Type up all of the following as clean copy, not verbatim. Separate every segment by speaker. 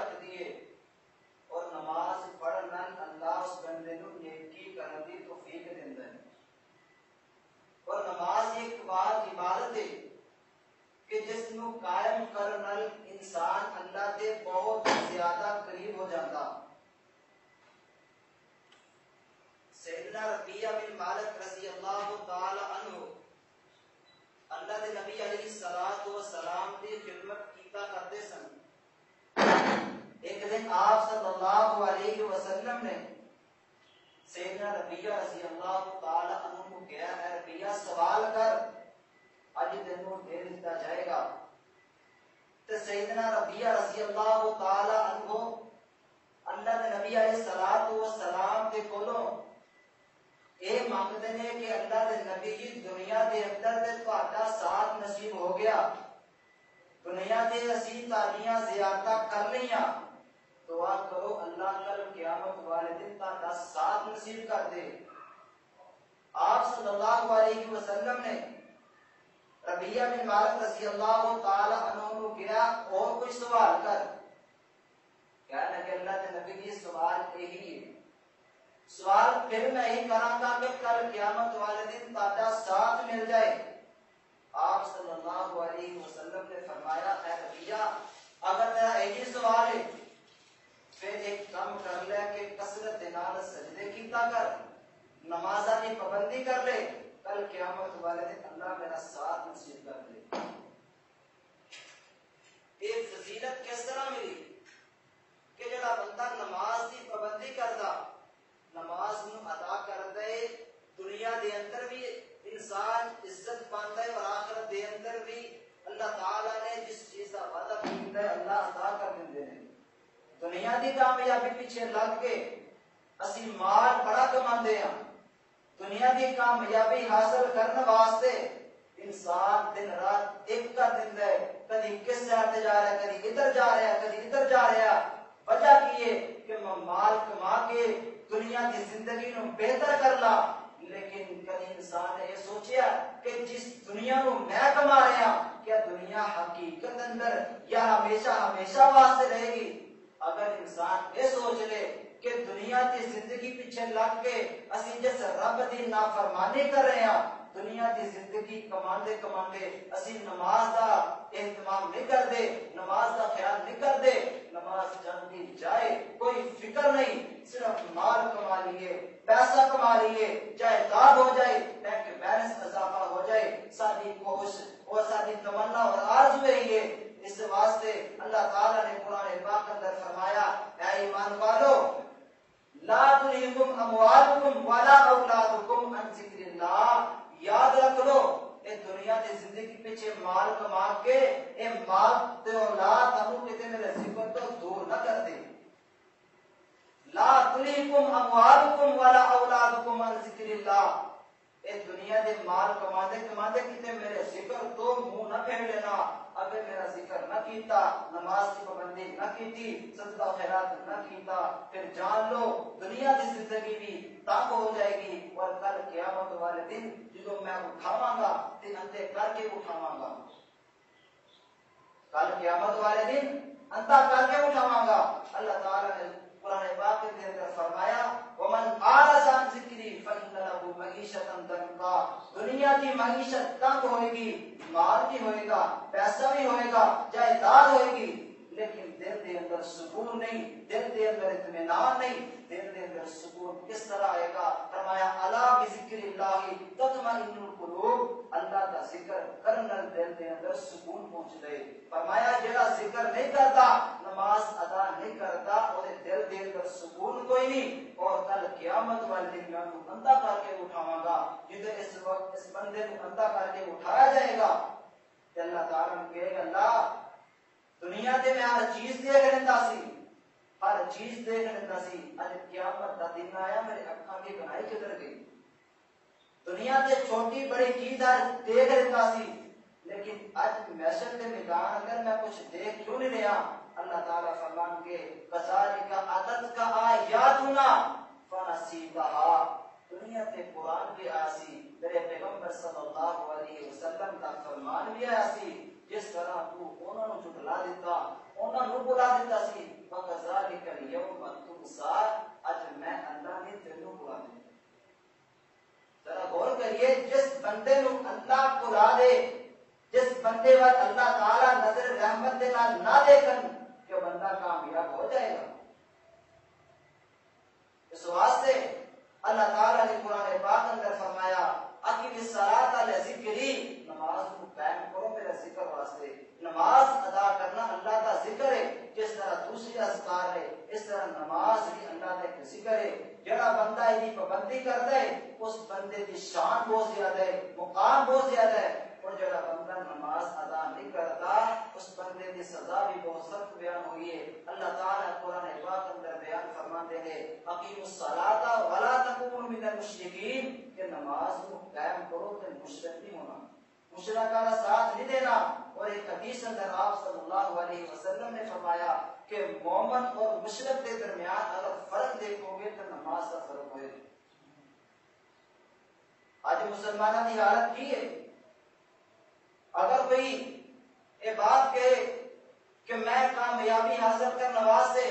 Speaker 1: رکھ دیے اور نماز پڑھنا اللہ اس بندے نو نیکی کرن دی توفیق دیندا ہے. اور نماز ایک بات عبادت ہے کہ جس نو قائم کرن نال انسان اللہ دے بہت زیادہ قریب ہو جاتا. سیدنا ربیعہ بن مالک رضی اللہ تعالی عنہ اللہ دے نبی علیہ الصلوۃ والسلام دی خدمت کیتا کرتے سن. ایک دن آپ صلی اللہ علیہ وسلم نے سیدنا ربیعہ رضی اللہ تعالی عنہ کو کہا ہے ربیعہ سوال کر اج تینوں دے دیا جائے گا. تو سیدنا ربیعہ رضی اللہ تعالی عنہ اللہ دے نبی علیہ الصلوۃ والسلام دے کولوں اے مانگتے ہیں کہ اللہ دے نبی جی دنیا دے اندر تے تہاڈا ساتھ نصیب ہو گیا, دنیا دے اسی تالیاں زیادہ کر لیاں, دعا کرو اللہ کل قیامت والے دن تہاڈا ساتھ نصیب کر دے. آپ صلی اللہ علیہ وسلم نے ربیعہ بن مالک رضی اللہ تعالی عنہ کو کہا اور کوئی سوال کر. کہنے لگے اللہ کے نبی جی سوال یہی ہے, سوال پھر میں ہی کراں گا کہ کل قیامت والے دن تہاڈا ساتھ مل جائے. آپ صلی اللہ علیہ وسلم نے فرمایا اے ربیعہ اگر تیرا یہی سوال ہے پھر ایک کام کر لے کہ کثرت نال سجدے کیتا کر, نمازاں کی پابندی کر لے, کل قیامت والے دن اللہ میرا ساتھ نصیب کر دے. یہ فضیلت کس طرح ملی کہ جڑا بندہ نماز کی پابندی کردا, نماز نو ادا کردا ہے, دنیا دے اندر بھی انسان عزت پاندا ہے اور آخرت دے اندر بھی اللہ تعالی نے جس چیز کا وعدہ کیتا ہے اللہ عطا کر دیندے نے. دنیا دی کامیابی پیچھے لگ کے اسی مال بڑا کماندے ہاں, دنیا دی کامیابی حاصل کرنے واسطے انسان دن رات ایک کر دیندا ہے, کدی کس جگہ تے جا رہا ہے, کدی ادھر جا رہا ہے, کدی ادھر جا رہا ہے. وجہ کی ہے کہ میں مال کما کے دنیا کی زندگی نو بہتر کر لا, لیکن کبھی انسان نے یہ سوچیا کہ جس دنیا نو میں کما رہا کیا دنیا حقیقت اندر یا ہمیشہ ہمیشہ واسطے رہے گی. اگر انسان یہ سوچ لے کہ دنیا کی زندگی پیچھے لگ کے اسی جس رب دی نافرمانی کر رہے ہیں, دنیا کی زندگی کماندے کماندے اسی نماز دا اہتمام نہیں کر دے, نماز دا خیال نہیں کر دے, نماز جاندی جائے کوئی فکر نہیں, صرف مال کما لیے, پیسہ کما لیے, جائیداد ہو جائے, بینک بیلنس اضافہ ہو جائے, ساری کوشش اور ساری تمنا اور آرزو یہی ہے. اس واسطے اللہ تعالی نے قرآن پاک اندر فرمایا اے ایمان والو لا تلہکم اموالکم ولا اولادکم عن ذکر اللہ, یاد رکھ لو اے دنیا دی زندگی پیچھے مال کما کے اے مال تے اولاد ہم کتے میرے ذکر تو دور نہ کر دے. لا تلہکم اموالکم ولا اولادکم عن ذکر اللہ, اے دنیا دے مال کماندے کماندے کتے میرے ذکر تو منہ نہ پھیر لینا. اگر میرا ذکر نہ کیتا, نماز کی پابندی نہ کیتی, صدقہ خیرات نہ کیتا, پھر جان لو دنیا کی زندگی بھی تنگ ہو جائے گی اور کل قیامت والے دن جدو میں اٹھاواں گا دن اندے کر کے اٹھاواں گا, کل قیامت والے دن انتا کر کے اٹھاواں گا. اللہ تعالی نے قرآن پاک کے اندر فرمایا ومن اعرض عن ذکری فإن له معیشۃ ضنکا, دنیا کی معیشت تنگ ہوئے گی, مال بھی ہوئے گا, پیسہ بھی ہوئے گا, جائیداد ہوئے گی, لیکن دل دے اندر سکون نہیں, دل دے اندر اطمینان نہیں. دل دے اندر سکون کس طرح آئے گا؟ فرمایا الا بذکر اللہ تطمئن القلوب, اللہ کا ذکر کرنے دل دے اندر سکون پہنچ دے. فرمایا جڑا ذکر نہیں کرتا, نماز ادا نہیں کرتا, اور دل دے اندر سکون کوئی نہیں, اور کل قیامت والے دن میں انہوں اندھا کر کے اٹھاواں گا. جدھر اس وقت اس بندے کو اندھا کر کے اٹھایا جائے گا کہ اللہ تعالیٰ نے کہے گا اللہ دنیا دے میں ہر چیز دیکھ لیتا سی, ہر چیز دیکھ لیتا سی, اج قیامت دا دن آیا میرے اکھاں کی بنائی کدھر گئی. دنیا تے چھوٹی بڑی چیز ہر دیکھ لیتا سی, لیکن اج محشر کے میدان اگر میں کچھ دیکھ کیوں نہیں رہا. اللہ تعالیٰ فرمان کے کذالک عادت کا آیاتنا فنسیتها, دنیا تے قرآن بھی آیا سی, میرے پیغمبر صلی اللہ علیہ وسلم کا فرمان بھی آیا سی, جس طرح تو انہوں نے جھٹلا دیتا, انہوں نے بلا دیتا سی, اليوم تنسى، اج میں اللہ نے تینوں بلا دیا. ذرا غور کریے، جس بندے نو اللہ بلا دے، جس بندے وال اللہ تعالی نظر رحمت دے نال نہ دیکھن کہ بندہ کامیاب ہو جائے گا. اس واسطے اللہ تعالی نے قرآن پاک اندر فرمایا اقیم الصلاۃ لذکری، نماز کو قائم کرو میرے ذکر واسطے. نماز ادا کرنا اللہ کا ذکر ہے، جس طرح دوسری اذکار ہے اس طرح نماز بھی اللہ کا ایک ذکر ہے. جڑا بندہ یہ پابندی کرتا ہے اس بندے کی شان بہت زیادہ ہے، مقام بہت زیادہ ہے. اور جڑا بندہ نماز ادا نہیں کرتا اس بندے کی سزا بھی بہت سخت بیان ہوئی ہے. اللہ تعالی قرآن پاک اندر بیان فرماتے ہیں اقیم الصلاۃ ولا تکونوا من المشرکین، کہ نماز کو قائم کرو تو مشرک نہیں ہونا، مشرک کا ساتھ نہیں دینا. اور ایک حدیث اندر آپ صلی اللہ علیہ وسلم نے فرمایا کہ مومن اور مشرک کے درمیان اگر فرق دیکھو گے تو نماز کا فرق ہوئے. آج مسلمانوں کی حالت کی ہے، اگر کوئی یہ بات کہے کہ میں کامیابی حاصل کرنے واسطے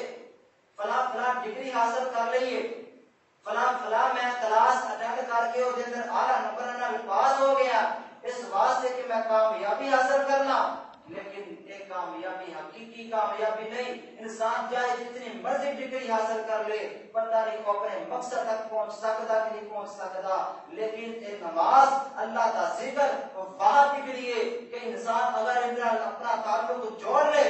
Speaker 1: فلاں فلاں ڈگری حاصل کر لئیے، فلاں فلاں میں کلاس اٹینڈ کر کے وہ اندر اعلیٰ نمبر نال پاس ہو گیا اس واسطے کہ میں کامیابی حاصل کرنا، لیکن یہ کامیابی حقیقی کامیابی نہیں. انسان چاہے جتنی مرضی ڈگری حاصل کر لے، پتہ نہیں وہ اپنے مقصد تک پہنچ سکتا کہ نہیں پہنچ سکتا. لیکن یہ نماز اللہ کا ذکر وہاں کے لیے کہ انسان اگر اپنا تعلق جوڑ لے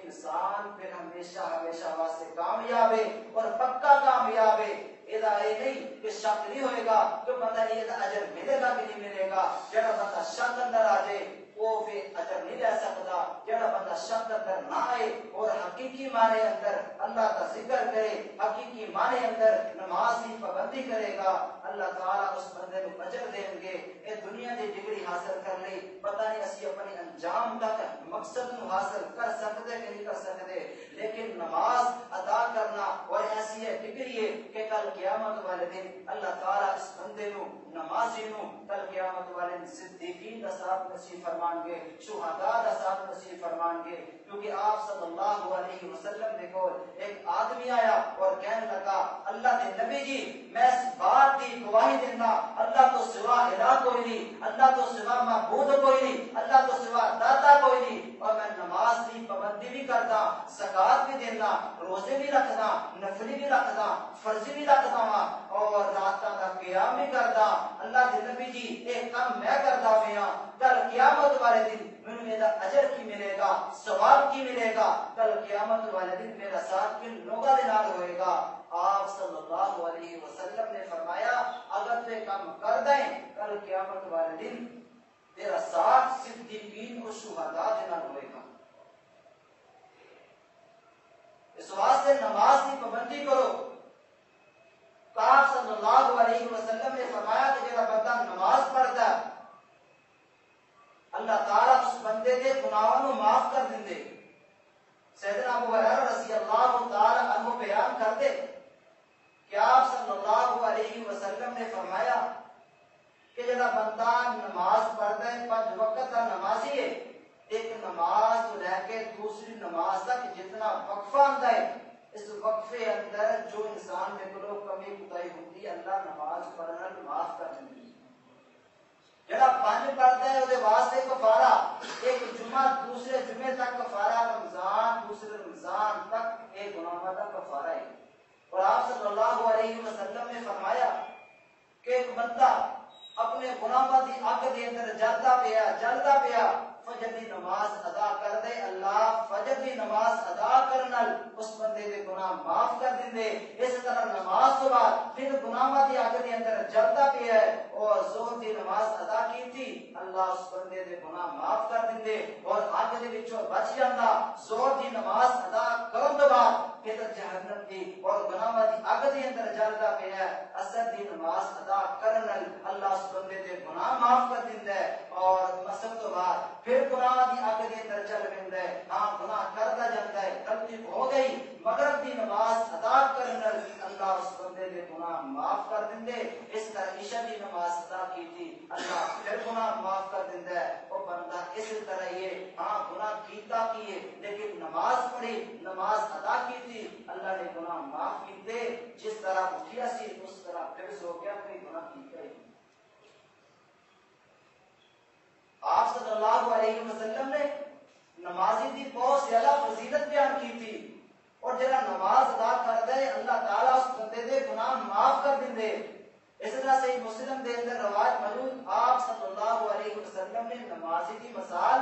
Speaker 1: انسان پھر ہمیشہ ہمیشہ واسطے کامیاب ہے اور پکا کامیاب ہے. یہ نہیں کہ شک نہیں ہوئے گا کہ بندہ نہیں یہ اجر ملے گا کہ نہیں ملے گا. جڑا بندہ شک اندر آ جائے وہ پھر اجر نہیں لے سکتا. جڑا بندہ شک اندر نہ آئے اور حقیقی معنی اندر اللہ کا ذکر کرے، حقیقی معنی اندر نماز کی پابندی کرے گا، اللہ تعالیٰ اس بندے کو اجر دیں گے. یہ دنیا کی ڈگری حاصل کر لی، پتہ نہیں اسی اپنی انجام تک مقصد کو حاصل کر سکتے کہ نہیں کر سکتے، لیکن نماز ادا کرنا اور ایسی ہے ڈگری ہے کہ کل قیامت والے دن اللہ تعالیٰ اس بندے نو نمازی نو کل قیامت والے دن صدیقین کا ساتھ نصیب فرمان گے، شہداء کا ساتھ نصیب فرمان گے. کیونکہ آپ صلی اللہ علیہ وسلم دیکھو ایک آدمی آیا اور کہنے لگا اللہ کے نبی جی میں اس بات کی گواہی دینا اللہ تو سوا الہ کوئی نہیں، اللہ تو سوا معبود کوئی نہیں، اللہ تو سوا داتا کوئی نہیں، اور میں نماز کی پابندی بھی کرتا، زکات بھی دینا، روزے بھی رکھتا، نفلی بھی رکھتا، فرضی بھی رکھتا اور رات کا قیام بھی کرتا. اللہ کے نبی جی ایک کام میں کرتا ہوں، کل قیامت والے دن میرا اجر کی ملے گا، ثواب کی ملے گا، کل قیامت والے دن میرا ساتھ کن لوگوں کے نال ہوئے گا. آپ صلی اللہ علیہ وسلم نے فرمایا اگر تو کام کر دیں کل قیامت والے دن تیرا ساتھ صدیقین اور شہداء کے نال ہوئے گا. اس واسطے نماز کی پابندی کرو. آپ صلی اللہ علیہ وسلم نے فرمایا کہ جب بندہ نماز پڑھتا ہے اللہ تعالیٰ اس بندے کے گناہوں کو معاف کر دیں. سیدنا ابو ہریرہ رضی اللہ تعالی عنہ بیان کرتے کہ آپ صلی اللہ علیہ وسلم نے فرمایا کہ جب بندہ نماز پڑھتا ہے 5 وقت کا نمازی ہے، ایک نماز تو لے کے دوسری نماز تک جتنا وقفہ آتا ہے اس وقفے اندر جو انسان میں کوئی کمی کوتاہی ہوتی ہے اللہ نماز پڑھنا معاف کر دیتا ہے. جڑا 5 پڑھتا ہے وہ واسطے کفارہ، ایک جمعہ دوسرے جمعے تک کفارہ، رمضان دوسرے رمضان تک ایک گناہ کا کفارہ ہے. اور آپ صلی اللہ علیہ وسلم نے فرمایا کہ ایک بندہ اپنے گناہوں کی اگ دے اندر جلدا پیا فجر دی نماز ادا کر دے، اللہ فجر دی نماز ادا کرنا اس بندے دے گناہ معاف کر دیں. اس طرح نماز تو بعد پھر گناہوں کی اگ دے اندر جلدا پیا ہے اور زہر دی نماز ادا کی تھی اللہ اس بندے دے گناہ معاف کر دیں اور اگ دے وچوں بچ جاندا. زہر دی نماز ادا کرن تو بعد پھر جہنم دی اور گناہوں کی اگ دے اندر جلدا پیا ہے، اثر دی نماز ادا کرن اللہ اس بندے دے گناہ معاف کر دیندا ہے. اور مسجد تو بعد پھر گناہ دی اگ دے اندر چل پیندا ہے، ہاں گناہ کرتا جاندا ہے، غلطی ہو گئی مغرب دی نماز ادا کرن اللہ اس بندے دے گناہ معاف کر دیندے. اس طرح عشاء دی نماز ادا کی تھی اللہ پھر گناہ معاف کر دیندا ہے. او بندہ اس طرح یہ ہاں گناہ کیتا کیے لیکن نماز پڑھی نماز ادا کی تھی اللہ نے گناہ معاف کیتے، جس طرح اٹھیا سی اس طرح پھر سو گیا، کوئی گناہ کیتا ہی نہیں۔ آپ صلی اللہ علیہ وسلم نے نمازی دی بہت زیادہ فضیلت بیان کی تھی، اور جڑا نماز ادا کردا ہے اللہ تعالیٰ اس بندے دے گناہ معاف کر دیندے۔ اس طرح سے مسلم دے اندر روایت موجود، آپ صلی اللہ علیہ وسلم نے نمازی دی مثال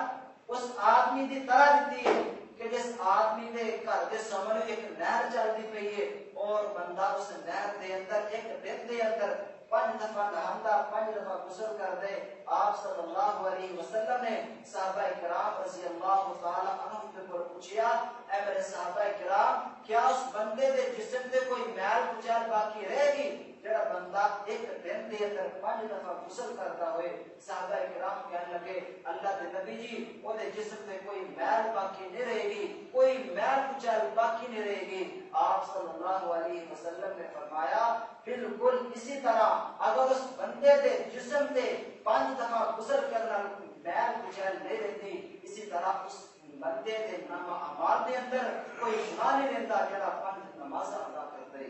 Speaker 1: اس آدمی دی طرح دیتی ہے کہ جس آدمی دے گھر دے سامنے ایک نہر چلتی پئی ہے، اور بندہ اس نہر دے اندر ایک دن دے اندر 5 دفعہ نہاندا، 5 دفعہ غسل کر دے۔ آپ صلی اللہ علیہ وسلم نے صحابہ کرام رضی اللہ تعالی عنہم کے پر پوچھا، اے میرے صحابہ کرام، کیا اس بندے دے جسم تے کوئی میل کچیل باقی رہے گی جڑا بندہ ایک دن دے اندر 5 دفعہ غسل کرتا ہوئے؟ صحابہ کرام کہنے لگے، اللہ کے نبی جی، او دے جسم تے کوئی میل باقی نہیں رہے گی، کوئی میل کچیل باقی نہیں رہے گی۔ آپ صلی اللہ علیہ وسلم نے فرمایا، بالکل اسی طرح اگر اس بندے دے جسم تے 5 دفعہ غسل کرنا میل کچیل نہیں رہتی، اسی طرح اس بندے دے نام اعمال دے اندر کوئی گناہ نہیں رہتا جڑا 5 نماز ادا کرتا ہے۔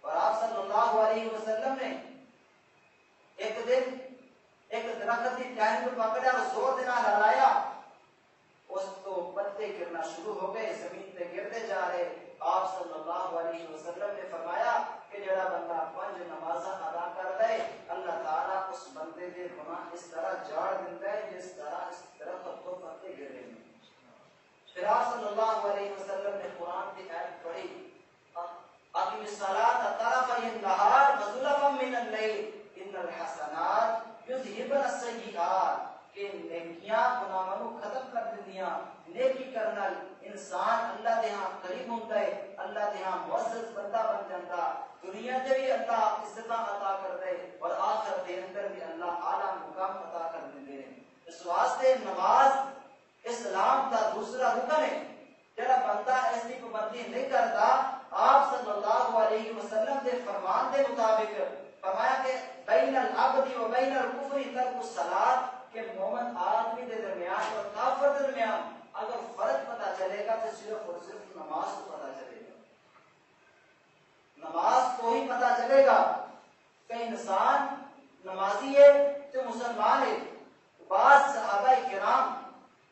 Speaker 1: اور آپ صلی اللہ علیہ وسلم نے ایک دن ایک درخت کی ٹہنی کو پکڑا اور زور دینا ہلایا، اس تو پتے گرنا شروع ہو گئے، زمین پہ گرتے جا رہے۔ آپ صلی اللہ علیہ وسلم نے فرمایا کہ جڑا بندہ 5 نمازاں ادا کرتا ہے، اللہ تعالیٰ اس بندے دے گناہ اس طرح جاڑ دیتا ہے جس طرح اس درخت کو پتے گر رہے ہیں۔ پھر آپ صلی اللہ علیہ وسلم نے قرآن کی آیت پڑھی، اقم الصلاۃ طرفی النہار وزلفا من اللیل ان الحسنات یذہبن السیئات، کہ نیکیاں گناہاں کو ختم کر دیندیاں۔ نیکی کرنا انسان اللہ دے ہاں قریب ہوندا ہے، اللہ دے ہاں معزز بندہ بن جاندا، دنیا تے بھی اللہ عزت عطا کردا ہے اور آخرت دے اندر بھی اللہ اعلی مقام عطا کر دیندے ہیں۔ اس واسطے نماز اسلام دا دوسرا رکن ہے، جڑا بندہ اس کی پابندی نہیں کرتا، آپ صلی اللہ علیہ وسلم دے فرمان دے مطابق فرمایا کہ بین العبد و بین الکفر ترک الصلاۃ، کہ مومن آدمی دے درمیان اور کافر دے درمیان اگر فرق پتہ چلے گا تو صرف اور صرف نماز کو پتہ چلے گا۔ نماز کو ہی پتہ چلے گا کہ انسان نمازی ہے تو مسلمان ہے۔ بعض صحابہ کرام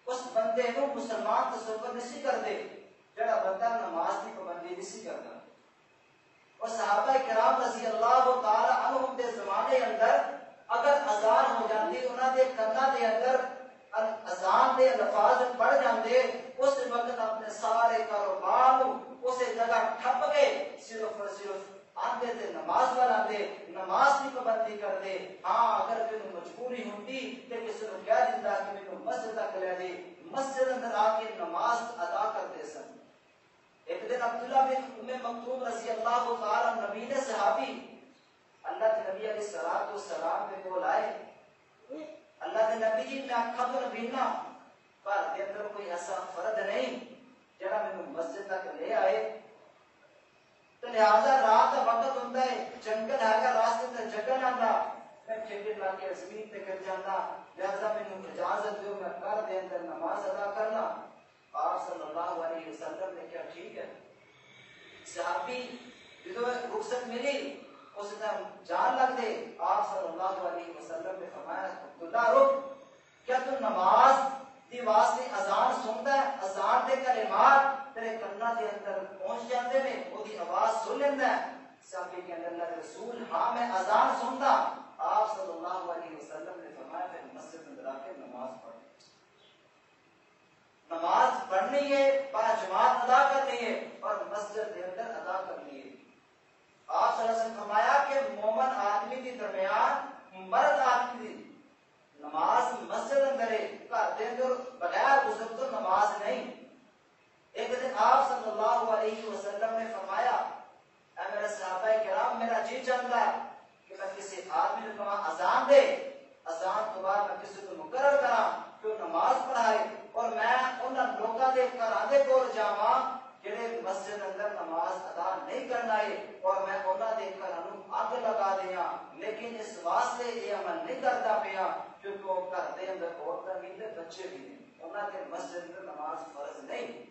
Speaker 1: اس بندے کو مسلمان تصور نہیں کرتے جڑا بندہ نماز کی پابندی نہیں کرتا۔ اور صحابہ کرام رضی اللہ تعالی عنہم دے زمانے اندر اگر اذان ہو جاتی، انہاں دے کاناں دے اندر اذان دے الفاظ پڑھ جاندے، اس وقت اپنے سارے کاروبار اسے جگہ ٹھپ کے صرف اور صرف آندے تے نماز والا دے، نماز کی پابندی کر دے۔ ہاں اگر کوئی مجبوری ہوتی تے کسی نے کہہ دیتا کہ میں مسجد تک لے دے، مسجد اندر آ کے نماز ادا کرتے سن۔ ایک دن عبداللہ بن مکتوم رضی اللہ تعالی نبی نے صحابی اللہ کے نبی علیہ الصلوۃ والسلام کے کول آئے، اللہ کے نبی جی میں اکھاں تو نبینا پر دے اندر کوئی ایسا فرد نہیں جڑا میں مسجد تک لے آئے، تو لہذا رات کا وقت ہوتا ہے، جنگل ہے، راستے سے جنگل آندا، میں ٹھیکے لا کے زمین تے گر جانا، لہذا میں اجازت دیو میں گھر دے اندر نماز ادا کرنا۔ آپ صلی اللہ علیہ وسلم نے کہا ٹھیک ہے۔ صحابی جدو رخصت ملی اس نے جان لگ دے، آپ صلی اللہ علیہ وسلم نے فرمایا عبداللہ رک، کیا تو نماز دی واسطے اذان سنتا ہے؟ اذان دے کلمات تیرے کنا دے اندر پہنچ جاتے ہیں، وہ دی آواز سن لینا ہے؟ صحابی کے اندر اللہ رسول ہاں میں اذان سنتا۔ آپ صلی اللہ علیہ وسلم نے فرمایا پھر مسجد میں آ کے نماز پڑھ، نماز پڑھنی ہے، با جماعت ادا کرنی ہے اور مسجد کے اندر ادا کرنی ہے۔ آپ صلی اللہ علیہ وسلم فرمایا کہ مومن آدمی کے درمیان مرد آدمی دی نماز مسجد اندر ہے، گھر دے اندر بغیر غسل تو نماز نہیں۔ ایک دن آپ صلی اللہ علیہ وسلم نے فرمایا اے میرے صحابہ کرام، میرا جی چاہتا ہے کہ میں کسی آدمی کو اذان دے، اذان تو بعد میں کسی کو مقرر کرا کہ نماز پڑھائے، اور میں انہاں لوکاں دے گھراں دے کول جاواں جڑے مسجد اندر نماز ادا نہیں کرنا ہے، اور میں انہاں دے گھراں نوں اگ لگا دیاں، لیکن اس واسطے یہ عمل نہیں کرتا پیا کیونکہ وہ گھر دے اندر عورتاں بھی تے بچے بھی ہیں، انہاں دے مسجد اندر نماز فرض نہیں۔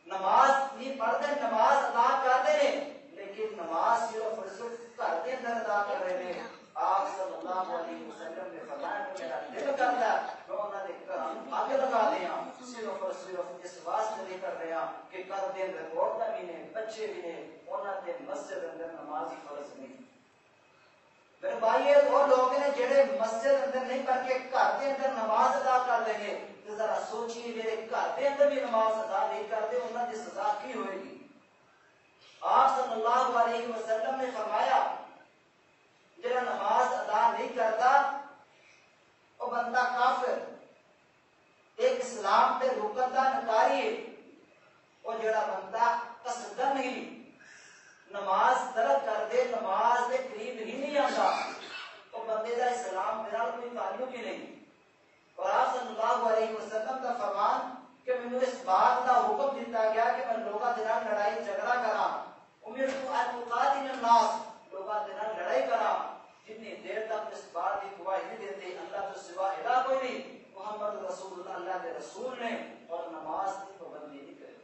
Speaker 1: نماز نہیں پڑھتے، نماز ادا کرتے ہیں، لیکن نماز صرف اور صرف گھر کے اندر ادا کر رہے ہیں۔ آپ صلی اللہ علیہ وسلم نے فرمایا کہ میرا دل کرتا ہے میں انہوں نے گھر آگے لگا دیا، صرف اور صرف اس واسطے نہیں کر رہا کہ کر دیں عورتیں بھی نے بچے بھی نے انہوں نے مسجد اندر نماز فرض نہیں۔ میرے بھائی وہ لوگ نے جڑے مسجد اندر نہیں پڑھ کے گھر کے اندر نماز ادا کر دیں گے، تو ذرا سوچیے میرے گھر کے اندر بھی نماز ادا نہیں کرتے انہوں کی سزا کی ہوئے گی۔ آپ صلی اللہ علیہ وسلم نے فرمایا جڑا نماز ادا نہیں کرتا وہ بندہ کافر، ایک اسلام پہ رکن دا نکاری ہے۔ وہ جڑا بندہ قصدن نہیں نماز ترک کر دے، نماز کے قریب ہی نہیں آتا، وہ بندے دا اسلام میرا کوئی تعلق ہی نہیں۔ اور آپ صلی اللہ علیہ وسلم کا فرمان کہ مینوں اس بات کا حکم دیتا گیا کہ میں لوگوں کے نال لڑائی جھگڑا کراں، امرت ان اقاتل الناس، لوگوں کے نال لڑائی کراں جتنی دیر تک اس بات کی گواہی نہیں دیتے اللہ تو سوا الہ کوئی نہیں، محمد رسول اللہ اللہ کے رسول نے، اور نماز کی پابندی نہیں کرے۔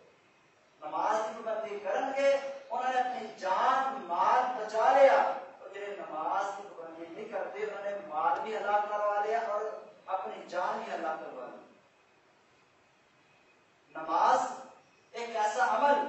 Speaker 1: نماز کی پابندی کرن کے انہوں نے اپنی جان مال بچا لیا، اور جنہیں نماز کی پابندی نہیں کرتے انہوں نے مال بھی ہلاک کروا لیا اور اپنی جان بھی ہلاک کروا لی۔ نماز ایک ایسا عمل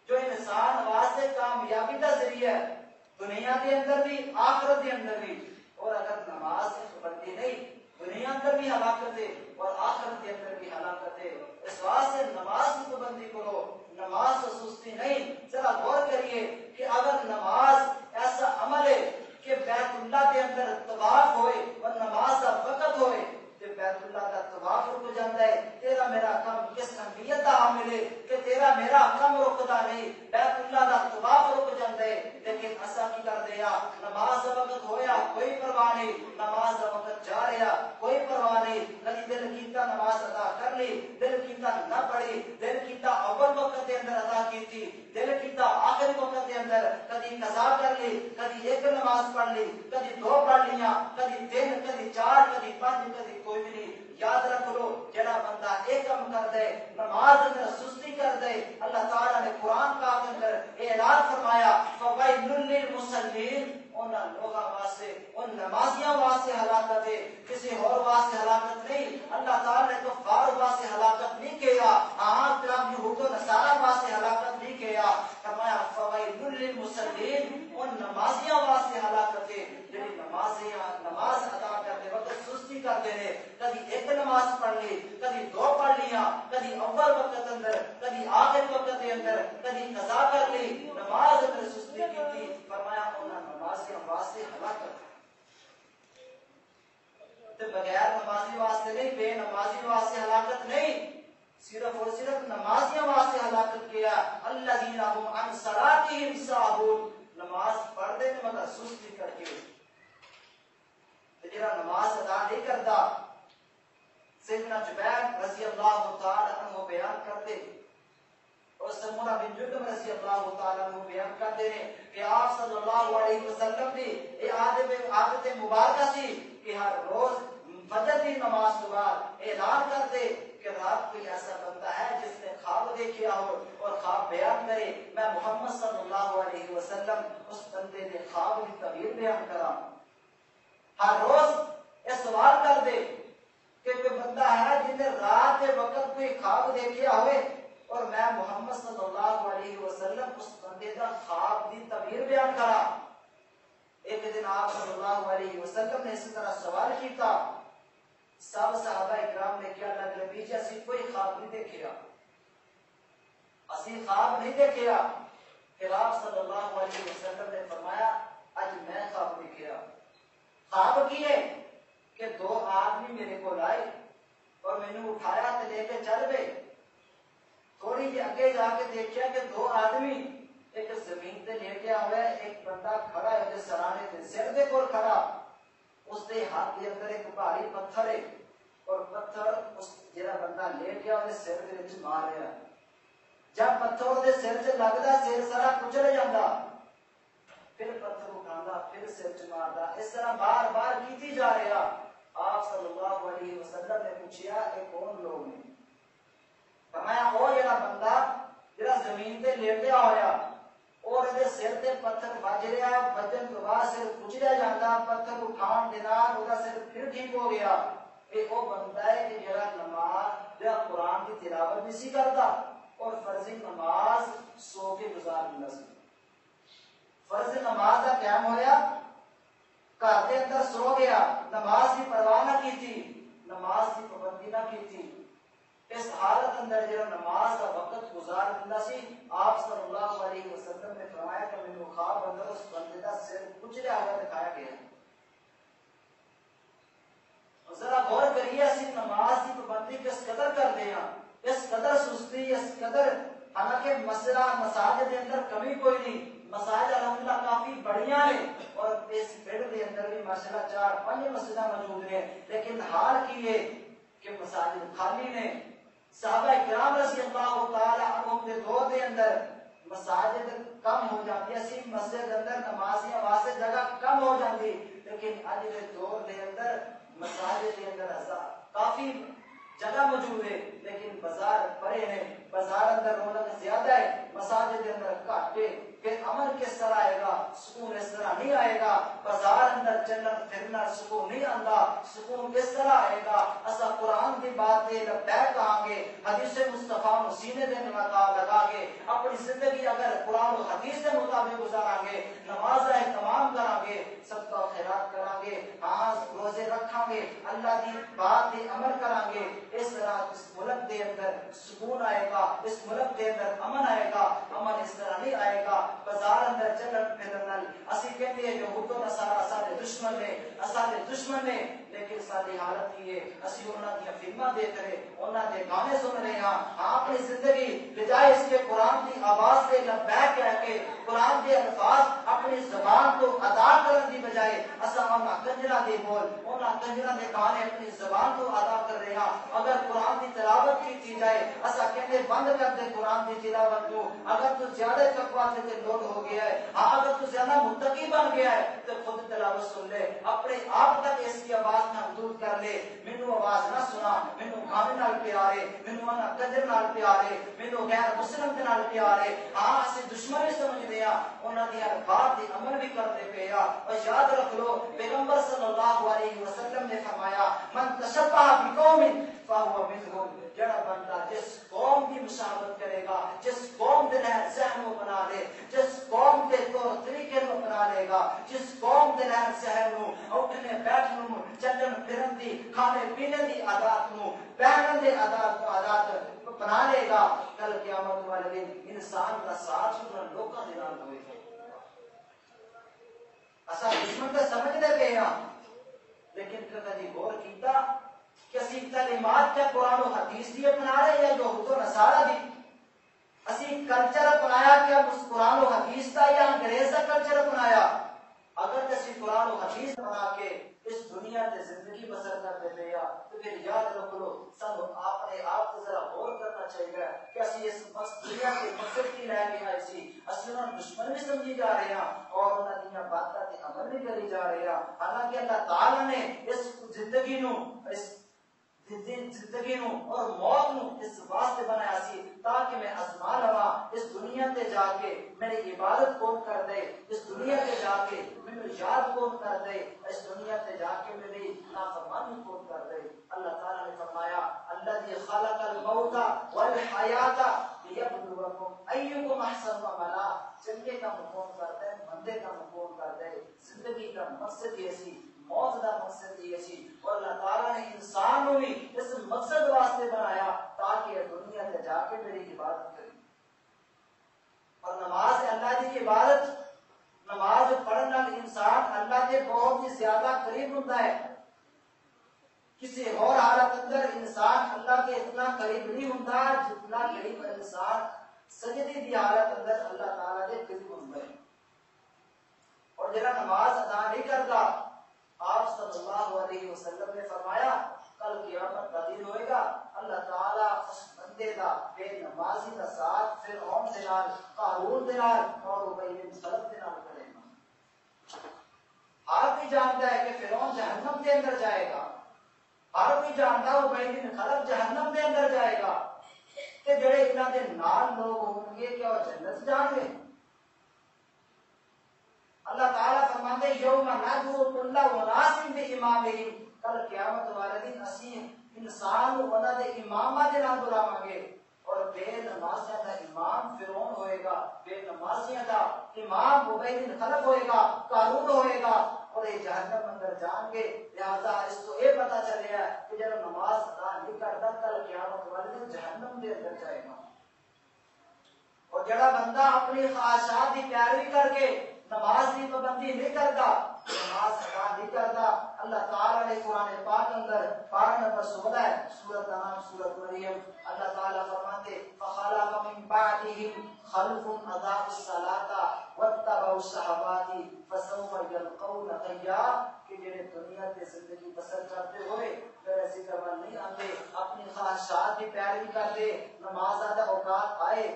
Speaker 1: جو انسان واسطے کامیابی کا ذریعہ ہے، دنیا کے اندر بھی آخرت کے اندر بھی، اور اگر نماز کی پابندی نہیں دنیا اندر بھی ہلاکت ہے اور آخرت کے اندر بھی ہلاکت ہے۔ اس واسطے نماز کی پابندی کرو، نماز سے سستی نہیں۔ ذرا غور کریے کہ اگر نماز ایسا عمل ہے کہ بیت اللہ کے اندر طواف ہوئے اور نماز کا وقت ہوئے کہ بیت اللہ کا طواف رک جاتا ہے، تیرا میرا کم کس اہمیت کا حامل ہے کہ تیرا میرا کم رکتا نہیں، بیت اللہ کا طواف رک جاتا ہے، لیکن ایسا کی کر دیا نماز کا وقت ہویا کوئی پرواہ نہیں، نماز کا وقت جا رہا کوئی پرواہ نہیں، کبھی دل کیتا نماز ادا کر لی، دل کیتا نہ پڑھی، دل کیتا اول وقت کے اندر ادا کی تھی، دل کیتا آخری وقت کے اندر کبھی قضا کر لی، کبھی ایک نماز پڑھ لی، کبھی دو پڑھ لیا، کبھی تین، کبھی چار، کبھی پانچ، کبھی کوئی بھی نہیں۔ یاد رکھ لو جڑا بندہ ایک کم کر دے، نماز اندر سستی کر دے، اللہ تعالیٰ نے قرآن پاک کے اندر اعلان فرمایا فویل للمصلین، ان لوگوں واسطے ان نمازیوں واسطے ہلاکت ہے، کسی اور واسطے ہلاکت نہیں۔ اللہ تعالیٰ نے کفار واسطے ہلاکت نہیں کیا، ہاں ترام یہود و نصارہ واسطے ہلاکت نہیں کیا، فرمایا فویل للمصلین، ان نمازیوں واسطے ہلاکت ہے جنہیں نماز ادا کرتے وقت سستی کرتے ہیں، کبھی ایک نماز پڑھ لی، کبھی دو پڑھ لیا، کبھی اول وقت اندر، کبھی آخر وقت کے اندر، کبھی قضا کر لی، نماز اندر سستی کی تھی، فرمایا انہاں نمازیوں واسطے ہلاکت۔ تو بغیر نمازی واسطے نہیں، بے نمازی واسطے ہلاکت نہیں، صرف اور صرف نمازیوں واسطے ہلاکت کیا۔ الذین هم عن صلاتهم ساہون، نماز پڑھتے ہیں مگر سستی کر کے، جڑا نماز ادا نہیں کرتا۔ سیدنا جبیر رضی اللہ تعالی عنہ بیان کرتے اور سمورہ بن جندب رضی اللہ تعالی عنہ بیان کرتے ہیں کہ آپ صلی اللہ علیہ وسلم کی یہ عادت مبارکہ سی کہ ہر روز فجر کی نماز کے بعد اعلان کرتے کہ رات کوئی ایسا بندہ ہے جس نے خواب دیکھا ہو اور خواب بیان کرے، میں محمد صلی اللہ علیہ وسلم اس بندے نے خواب کی تعبیر بیان کرا۔ ہر روز یہ سوال کر دے کہ کوئی بندہ ہے جن نے رات کے وقت کوئی خواب دیکھا ہوئے اور میں محمد صلی اللہ علیہ وسلم اس بندے کا خواب کی تعبیر بیان کرا۔ ایک دن آپ صلی اللہ علیہ وسلم نے اسی طرح سوال کیا، سب صحابہ اکرام نے کیا لگ پیچھے اسی کوئی خواب نہیں دیکھا، اسی خواب نہیں دیکھا۔ پھر آپ صلی اللہ علیہ وسلم نے فرمایا آج میں خواب دیکھا۔ خواب کیے کہ دو آدمی میرے کو لائے اور میں نے اٹھایا تو لے کے چل گئے، تھوڑی جی اگے جا کے دیکھا کہ دو آدمی ایک زمین تے لیٹیا ہوا ہے، ایک بندہ کھڑا ہے اس سرانے تے سر دے کول کھڑا، اس دے ہاتھ کے اندر ایک بھاری پتھر ہے اور پتھر اس جڑا بندہ لیٹیا اس سر دے وچ مار رہا ہے۔ جب پتھر دے سر سے لگدا سر سارا کچل جاندا، پھر پتھر اٹھاندا پھر سر چ ماردا، اس طرح بار بار کیتی جا رہا۔ آپ صلی اللہ علیہ وسلم نے پوچھا یہ کون لوگ ہیں؟ فرمایا وہ جڑا بندہ تے پتھر بج رہا بجن تو بعد سر کچلیا جاتا پتھر اٹھان دے نال اودہ سر پھر ٹھیک ہو گیا. یہ وہ بنتا ہے کہ جڑا نماز یا قرآن کی تلاوت بھی سی کرتا اور فرض نماز سو کے گزار دینا سی. فرض نماز کا قیام ہویا گھر کے اندر سو گیا نماز کی پرواہ نہ کی تھی نماز کی پابندی نہ کی تھی. اس حالت اندر جڑا نماز کا وقت گزار دینا سی آپ صلی اللہ علیہ وسلم نے فرمایا کہ مینوں خواب اندر اس بندے دا سر کچلیا ہوا دکھایا گیا. ذرا غور کریے اسی نماز کی پابندی کس قدر کرتے ہیں اس قدر سستی اس قدر حالانکہ مساجد کے اندر کمی کوئی نہیں مساجد الحمدللہ کافی بڑیاں ہیں اور اس فیلڈ کے اندر بھی ماشاءاللہ 4-5 مسجدیں موجود ہیں لیکن حال کی ہے کہ مساجد خالی نے. صحابہ کرام رضی اللہ تعالی عنہم کے دور کے اندر مساجد کم ہو جاتی اسی مسجد اندر نمازیاں واسطے جگہ کم ہو جاتی لیکن اج کے دور کے اندر مساجد کے اندر کافی جگہ موجود ہے لیکن بازار پرے ہیں بازار اندر رونق زیادہ ہے مساجد کے اندر گھٹ ہے. پھر امن کس طرح آئے گا سکون اس طرح نہیں آئے گا. بازار اندر چلنا پھرنا سکون نہیں آندا سکون کس طرح آئے گا. اسا قرآن کی بات دے لبیک کہاں گے حدیث مصطفیٰ نو سینے دے لگا کے اپنی زندگی اگر قرآن و حدیث کے مطابق گزارا گے نماز اہتمام کرا گے صدقہ و خیرات کرا گے ہاں روزے رکھا گے اللہ کی بات دی عمل کرا گے اس طرح اس ملک کے اندر سکون آئے گا اس ملک کے اندر امن آئے گا. امن اس طرح نہیں آئے گا بازار اندر چلن پھرن اسی کہتے ہیں یہود و نصارا اساڈے دشمن نے لیکن ساری حالت کی ہے اسی انہاں دی فلماں دیکھ رہے انہاں دے گانے سن رہے ہاں اپنی زندگی بجائے اس کے قرآن کی آواز سے لبیک کہہ کے قرآن کے الفاظ اپنی زبان کو ادا کرنے کی بجائے اسا انہاں کنجراں دے بول انہاں کنجراں دے گانے اپنی زبان کو ادا کر رہے ہاں. اگر قرآن کی تلاوت کی جائے اسا کہتے بند کر دے قرآن کی تلاوت کو. اگر تو زیادہ تقویٰ سے لوٹ ہو گیا ہے ہاں اگر تو زیادہ متقی بن گیا ہے تو خود تلاوت سن لے اپنے آپ تک اس کی آواز محدود کر لے. مینوں آواز نہ سنا مینوں گانے نال پیارے مینوں انہاں کنجر نال پیارے مینوں غیر مسلم دے نال پیارے ہاں اسی دشمن بھی سمجھدے ہاں انہاں دی ہر بات دی عمل بھی کردے پے ہاں. اور یاد رکھ لو پیغمبر صلی اللہ علیہ وسلم نے فرمایا من تشبہ بقوم فهو منهم. جڑا بندہ جس قوم کی مشابہت کرے گا جس قوم دے رہن سہن کو بنا لے جس قوم کے طور طریقے کو بنا لے گا جس قوم دے رہن سہن کو اٹھنے بیٹھنے چلن پھرن دی کھانے پینے دی عادات کو پہنن دی عادات بنا لے گا کل قیامت والے دن انسان کا ساتھ چھوڑنا لوکاں دے نال ہوئے گا. اسا دشمن کا سمجھ دے گئے ہاں لیکن کدی غور کیتا کہ اسی تعلیمات کیا قرآن و حدیث دی اپنا رہے ہیں یا یہود و نصارا دی. اسی کلچر اپنایا کیا قرآن و حدیث کا یا انگریز کا کلچر اپنایا. اگر اسی قرآن و حدیث بنا کے اس دنیا میں زندگی بسر کر دیتے ہیں تو پھر یاد رکھ لو سب اپنے آپ کو ذرا غور کرنا چاہیے کہ اسی اس دنیا کے مقصد کی لے کے آئی سی اسی انہوں دشمن بھی سمجھی جا رہے ہیں اور انہوں نے باتیں کے عمل بھی کری جا رہے ہیں. حالانکہ اللہ تعالیٰ نے اس زندگی نو اس زندگی نو اور موت نو اس واسطے بنایا سی تاکہ میں آزما لوا اس دنیا تے جا کے میری عبادت کون کر دے اس دنیا تے جا کے میری یاد کون کر دے اس دنیا تے جا کے میری نافرمانی کون کر دے. اللہ تعالیٰ نے فرمایا الذی خلق الموت والحیات لیبلوکم ایکم احسن عملا. چنگے کا کون کرتا ہے بندے کا کون کرتا ہے. زندگی کا مقصد یہ سی موت کا مقصد یہ سی اور اللہ تعالیٰ نے انسان کو بھی اس مقصد واسطے بنایا تاکہ دنیا میں جا کے میری عبادت کرے. اور نماز اللہ کی عبادت نماز پڑھنا انسان اللہ کے بہت ہی زیادہ قریب ہوتا ہے. کسی اور حالت اندر انسان اللہ کے اتنا قریب نہیں ہوتا جتنا قریب انسان سجدے کی حالت اندر اللہ تعالیٰ کے قریب ہوتا ہے. اور جہاں نماز ادا نہیں کرتا آپ صلی اللہ علیہ وسلم نے فرمایا کل قیامت کا دن ہوئے گا اللہ تعالیٰ اس بندے کا بے نمازی کا ساتھ فرعون دے نال قارون دے نال اور ابی بن سلول دے نال کرے گا. ہر کوئی جانتا ہے کہ فرعون جہنم کے اندر جائے گا. ہر کوئی جانتا ہے ابی بن سلول جہنم کے اندر جائے گا کہ جڑے انہاں دے نال لوگ ہوں گے کیا وہ جنت جان گے. اللہ تعالیٰ فرماتے ہیں یوم ندعو کل اناس بامامہم، کل قیامت والے دن اسی انسان انہاں دے اماماں دے نال بلاواں گے، اور بے نمازیاں دا امام فرعون ہوئے گا، بے نمازیاں دا امام ابی بن خلف ہوئے گا، قارون ہوئے گا، اور یہ جہنم اندر جان گے۔ لہذا اس کو یہ پتا چلے ہے کہ جب نماز ادا نہیں کرتا کل قیامت والے دن جہنم دے اندر جائے گا۔ اور جڑا بندہ اپنی خواہشات کی پیروی کر کے نماز کی پابندی نہیں کرتا، نماز ادا نہیں کرتا، اللہ تعالیٰ نے قرآن پاک اندر پارہ نمبر 16 ہے، سورۃ انعام سورۃ مریم، اللہ تعالیٰ فرماتے فخلف من بعدهم خلف اضاعوا الصلاۃ واتبعوا الشہوات فسوف یلقون غیا، کہ جنہیں دنیا کی زندگی بسر کرتے ہوئے پھر ایسی کروا نہیں آتے، اپنی خواہشات کی پیروی کرتے، نماز ادا اوقات آئے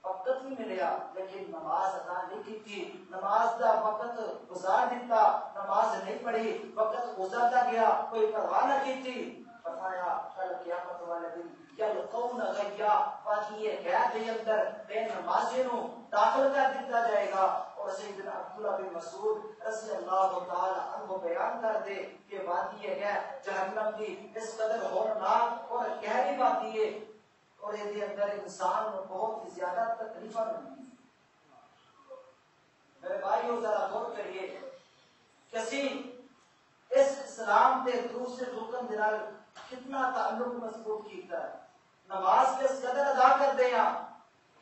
Speaker 1: وقت بھی ملیا لیکن نماز ادا نہیں کی تھی، نماز دا وقت گزار دیتا، نماز نہیں پڑھی، وقت گزرتا گیا، کوئی پرواہ نہ کی تھی، فرمایا کل قیامت والے دن یلقون غیا، باقی یہ غیب کے اندر بے نمازی نو داخل کر دیتا جائے گا۔ اور سیدنا عبداللہ بن مسعود رضی اللہ تعالی عنہ بیان کر دے کہ وادی ہے جہنم کی اس قدر ہولناک اور گہری وادی ہے، اور یہ اندر انسان کو بہت زیادہ تکلیف ملتی ہے۔ میرے بھائیو ذرا غور کریے، کسی اس اسلام کے دوسرے رکن دے نال کتنا تعلق مضبوط کیتا ہے، نماز کس قدر ادا کرتے ہیں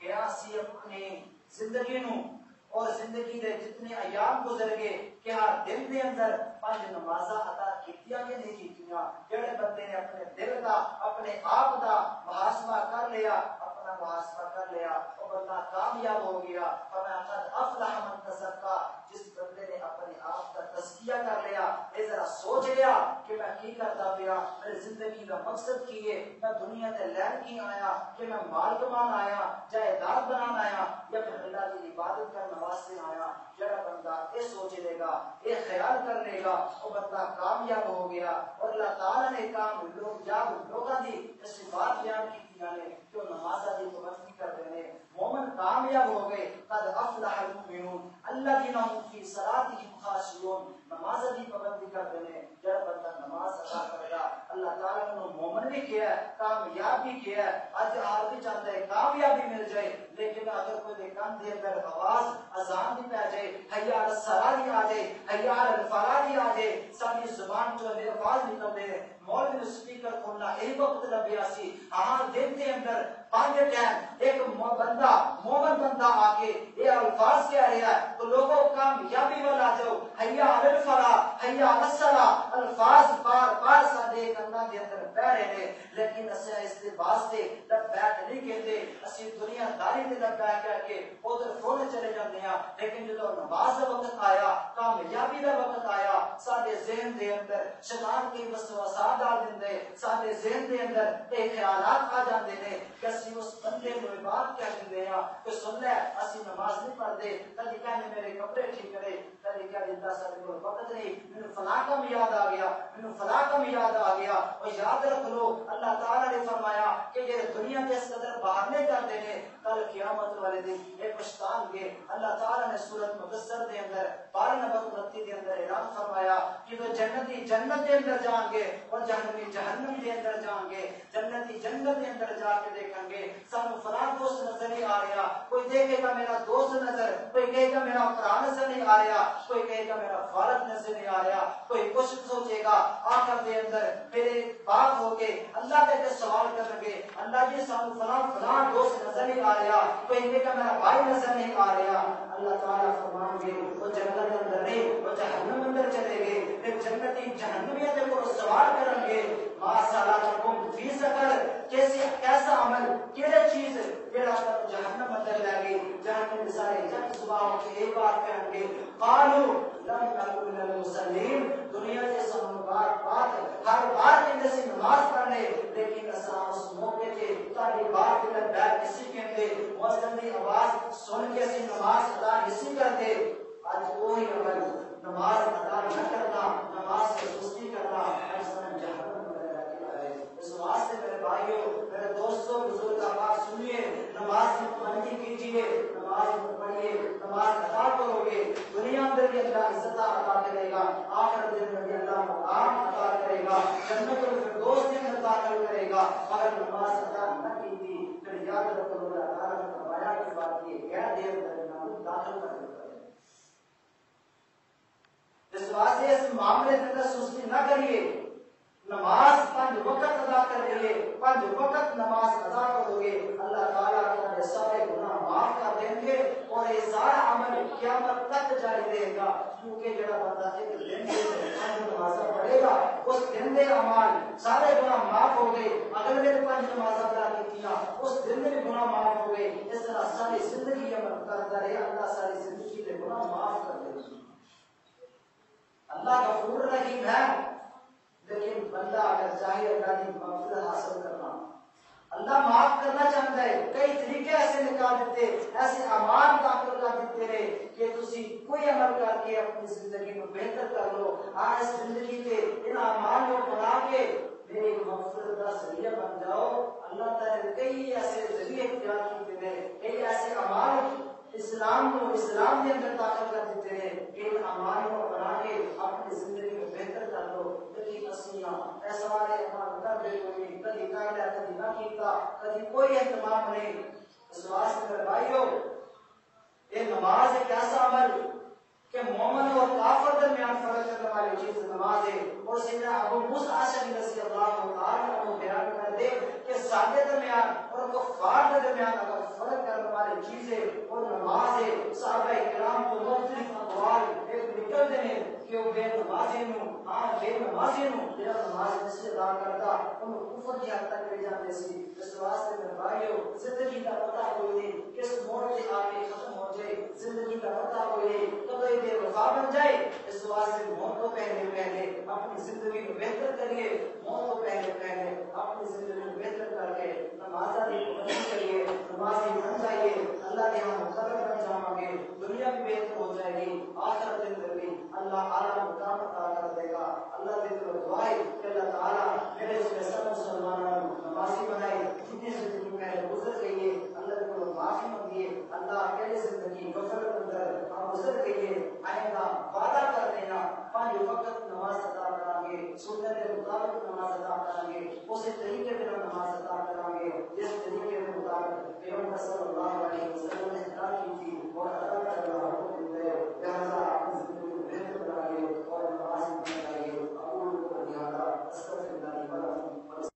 Speaker 1: کہ اسی اپنی زندگی نو اور زندگی دے جتنے ایام گزر گئے کہ ہر دن دے اندر 5 نمازاں ادا کیتیاں کہ نہیں کیتیاں۔ جڑے بندے نے اپنے دل دا اپنے آپ دا محاسبہ کر لیا، اپنا محاسبہ کر لیا، وہ بندہ کامیاب ہو گیا۔ فرمایا قد افلح من تزکا، جس بندے نے اپنے آپ کا تزکیہ کر لیا، یہ ذرا سوچ لیا کہ میں کی کرتا پیا، میری زندگی کا مقصد کی ہے، میں دنیا تے لین کی آیا کہ میں مال کمان آیا، جائیداد بنانا آیا یا پھر اللہ کی عبادت کرنے واسطے آیا۔ جڑا بندہ یہ سوچ لے گا، یہ خیال کر لے گا، وہ بندہ کامیاب ہو گیا۔ اور اللہ تعالیٰ نے کام لوگوں کی اس بات بیان کی جو نماز کی پابندی کرتے ہیں، مومن کامیاب ہو گئے۔ قد افلح المؤمنون الذين هم في صلاتهم خاشعون، نماز کی پابندی کرتے ہیں۔ جب بندہ نماز ادا کرے گا اللہ تعالیٰ نے مومن بھی کیا ہے، کامیاب بھی کیا ہے۔ آج ہر بھی چاہتا ہے کامیابی مل جائے، لیکن اگر کوئی کان دے اندر آواز اذان بھی پہ جائے، حی علی الصلاۃ بھی آ جائے، حی علی الفلاح بھی آ جائے، ساری زبان جو الفاظ نکلتے ہیں، مولوی نے سپیکر کھولنا یہی وقت لبیا سی۔ ہاں دن کے اندر 5 ٹائم ایک بندہ مومن بندہ آ کے یہ الفاظ کہہ رہا ہے تو لوگوں کامیابی والا جاؤ، حی علی الفلاح، حی علی الصلاۃ، الفاظ بار بار سارے کانوں کے اندر بہ رہے ہیں، لیکن اسے اس کے واسطے لبیک نہیں کہتے، اسی دنیا داری تے لبیک کہہ کے ادھر فون چلے جاتے ہیں۔ لیکن جب نماز کا وقت آیا، کامیابی کا وقت آیا، سارے ذہن دے اندر شیطان کی وسوسات ڈال دیندے، سارے ذہن دے اندر یہ خیالات آ جاندے نے کہ اسی اس بندے کو بات کہہ دیندے ہیں کہ سن لے اسی نماز نہیں پڑھتے، کدی کہنے میرے کپڑے ٹھیک کرے، کدی کہہ دیتا سارے کو وقت نہیں، مینوں فلاں کم یاد آ گیا، مینوں فلاں کم یاد آ گیا۔ اور یاد رکھ لو اللہ تعالیٰ نے فرمایا کہ یہ دنیا کے اس قدر باہر نہیں کرتے ہیں، کل قیامت والے دن یہ پچھتان گے۔ اللہ تعالیٰ نے سورۃ مدثر دے اندر 12 نمبر 29 دے اندر اعلان فرمایا کہ وہ جنتی جنت دے اندر جان گے اور جہنمی جہنم دے اندر جان گے۔ جنتی جنت دے اندر جا کے دیکھیں گے سانو فلاں دوست نظر نہیں آ رہا، کوئی دیکھے گا میرا دوست نظر، کوئی کہے گا میرا بھرا نظر نہیں آ رہا، کوئی کہے گا میرا والد نظر نہیں آ رہا، کوئی کچھ سوچے گا آخر دے اندر میرے باپ ہو کے اللہ کے سوال کریں گے، اللہ جی سانو فلاں فلاں دوست نظر نہیں آ رہا، کوئی کہے گا میرا بھائی نظر نہیں آ رہا۔ اللہ تعالیٰ فرمائیں گے وہ جنت اندر نہیں وہ جہنم اندر چلے گئے، پھر جنتی جہنمیت کو سوال کریں گے ما سلککم فی سقر، کیسا عمل کیڑے چیز جڑا جہنم اندر لے گئی۔ جہنم سارے جب صبح ہو کے ایک بار کہیں گے قالوا لم نکن من المصلین، دنیا کے سامنے بات ہر بار کے سے نماز پڑھنے، لیکن اساں اس موقع تے تاری بات کے بیٹھ کسی کہتے مؤذن دی آواز سن کے سے نماز ادا نہیں کرتے۔ آج وہی عمل نماز ادا نہ کرنا، نماز سے سستی کرنا انسان جہنم میں رکھتا ہے۔ اس واسطے میرے بھائیوں میرے دوستوں بزرگ بات سنیے، نماز کی پابندی کیجیے، نماز پڑھیے، نماز ادا کرو گے، دنیا میں اللہ عزت عطا کرے گا، آخرت دن میں بھی اللہ مقام عطا کرے گا، جنت الفردوس کے اندر داخل کرے گا۔ اگر نماز ادا نہ کی تھی پھر یاد رکھو اللہ تعالیٰ نے فرمایا کہ بات یہ کیا دیر کرنا داخل کر دیتا ہے۔ اس واسطے اس معاملے کے اندر سستی نہ کریے، نماز 5 وقت ادا کر لیے، 5 وقت نماز ادا کرو گے، اللہ تعالیٰ تمہارے سارے گناہ معاف کر دیں گے اور یہ سارا عمل قیامت تک جاری رہے گا۔ کیونکہ جڑا بندہ ایک دن میں 5 نمازیں پڑھے گا اس دن کے اعمال سارے گناہ معاف ہو گئے، اگلے دن 5 نمازیں ادا کی اس دن میں گناہ معاف ہو گئے، اس طرح ساری زندگی عمل کرتا رہے، اللہ ساری زندگی کے گناہ معاف کر دے گا۔ اللہ غفور رحیم ہے، لیکن بندہ اگر چاہے اللہ کی مغفرت حاصل کرنا، اللہ معاف کرنا چاہتا ہے، کئی طریقے ایسے نکال دیتے، ایسے اعمال داخل کر دیتے ہیں کہ تسی کوئی عمل کر کے اپنی زندگی کو بہتر کر لو، آج زندگی کے ان اعمال کو بنا کے میری مغفرت کا ذریعہ بن جاؤ۔ اللہ تعالیٰ نے کئی ایسے ذریعے اختیار کیے ہیں، کئی ایسے اعمال اسلام کے اندر داخل کر دیتے ہیں کہ ان اعمال کو بنا کے اپنی زندگی کو بہتر کر لو۔ لیکن اسیاں ایسا عمل کر دے کوئی کبھی کہا کبھی نہ کیتا، کبھی کوئی اہتمام نہیں۔ اس واسطے میرے بھائیو، یہ نماز ایک ایسا عمل کہ مومن اور کافر درمیان فرق کرنے والی چیز نماز ہے۔ اور سیدنا ابو موسیٰ اشعری رضی اللہ تعالیٰ عنہ بیان کرتے کہ سارے درمیان اور کفار کے درمیان اگر فرق کرنے والی چیز ہے اور نماز ہے، صحابہ کرام کو مختلف اقوال ایک نکلتے ہیں کہ وہ بے نمازی نو بے نمازی نو جب نماز اس ادا کرتا ان کفر کی حد تک لے جاتے سی۔ اس واسطے میرے بھائیو، زندگی کا پتہ کوئی کس موڑ سے آگے ختم ہو جائے، زندگی کا پتہ کوئی کب بے وفا بن جائے۔ اس واسطے موت کو پہلے اپنی زندگی کو بہتر کریے، موت کو پہلے اپنی زندگی کو بہتر کر کے نمازہ بھی پابندی کریے، نمازی بن جائیے، اللہ کے ہم قدر بن جاؤں گے، دنیا بھی بہتر ہو جائے گی، آخرت میں بھی اللہ اعلیٰ مقام عطا کر دے گا۔ اللہ کی دعا ہے کہ اللہ تعالیٰ میرے اس سب مسلمانوں کو نمازی بنائے، جتنی زندگی میں گزر گئی ہے اللہ کو معافی مانگیے، اللہ اکیلے زندگی غفلت اندر ہم گزر گئی ہے، آئندہ وعدہ کر دینا 5 وقت نماز ادا کریں گے، سنت کے مطابق نماز ادا کریں گے، اسی طریقے سے نماز ادا کریں گے جس طریقے کے مطابق پیغمبر صلی اللہ علیہ وسلم نے ادا کی تھی۔